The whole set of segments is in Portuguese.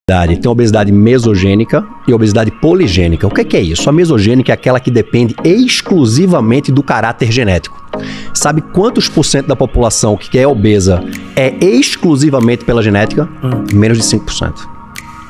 Tem obesidade mesogênica e obesidade poligênica. O que é isso? A mesogênica é aquela que depende exclusivamente do caráter genético. Sabe quantos % da população que é obesa é exclusivamente pela genética? Menos de 5%.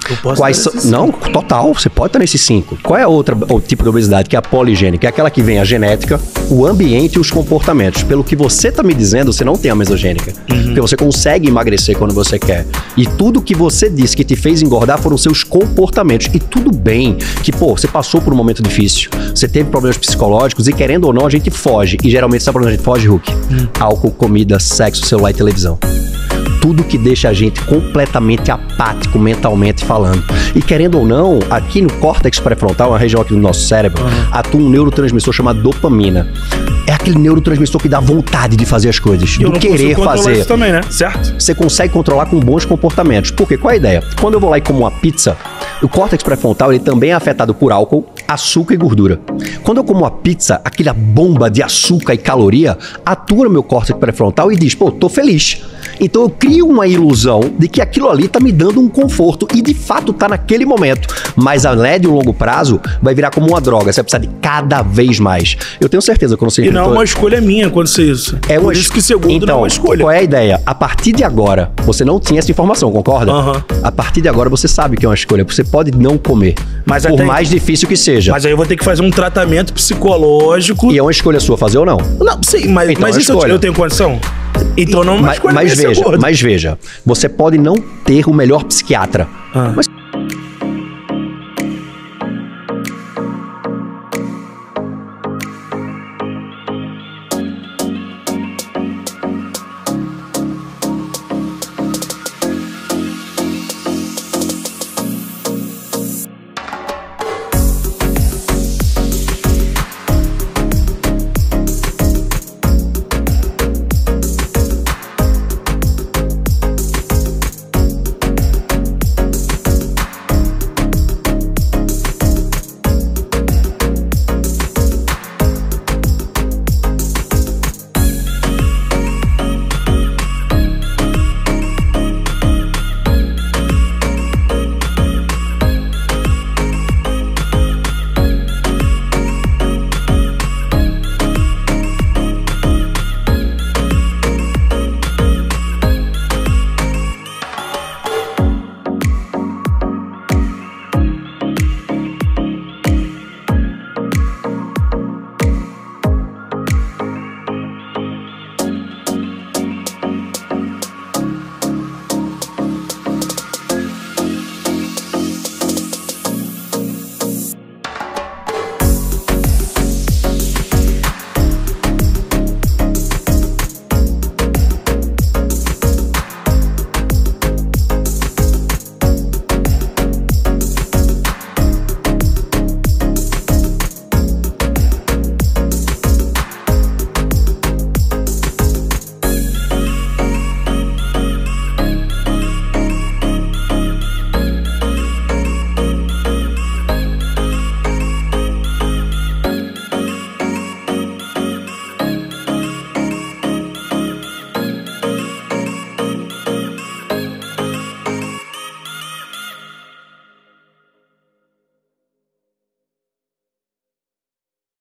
Eu posso Quais são? Não, total, você pode estar nesses 5. Qual é o tipo de obesidade? Que é a poligênica, é aquela que vem a genética, o ambiente e os comportamentos. Pelo que você está me dizendo, você não tem a mesogênica. Porque você consegue emagrecer quando você quer. E tudo que você disse que te fez engordar foram seus comportamentos. E tudo bem que, você passou por um momento difícil, você teve problemas psicológicos e, querendo ou não, a gente foge. E geralmente, sabe pra onde a gente foge, Hulk? Álcool, comida, sexo, celular e televisão. Tudo que deixa a gente completamente apático mentalmente falando. E querendo ou não, aqui no córtex pré-frontal, uma região aqui do nosso cérebro, atua um neurotransmissor chamado dopamina. É aquele neurotransmissor que dá vontade de fazer as coisas, do querer fazer. Isso também, né? Certo? Você consegue controlar com bons comportamentos. Por quê? Qual é a ideia? Quando eu vou lá e como uma pizza, o córtex pré-frontal ele também é afetado por álcool, açúcar e gordura. Quando eu como uma pizza, aquela bomba de açúcar e caloria atua no meu córtex pré-frontal e diz, tô feliz. Então eu crio uma ilusão de que aquilo ali tá me dando um conforto e de fato tá naquele momento. Mas a médio e longo prazo vai virar como uma droga. Você vai precisar de cada vez mais. Eu tenho certeza que quando você E não é uma escolha minha acontecer isso. É por isso que segundo não é uma escolha. Qual é a ideia? A partir de agora, você não tinha essa informação, concorda? A partir de agora você sabe que é uma escolha. Você pode não comer. Mas por mais difícil que seja. Mas aí eu vou ter que fazer um tratamento psicológico. E é uma escolha sua fazer ou não? Não, sim, mas, então, mas isso eu tenho condição? Então não é uma escolha mas veja, você pode não ter o melhor psiquiatra. Mas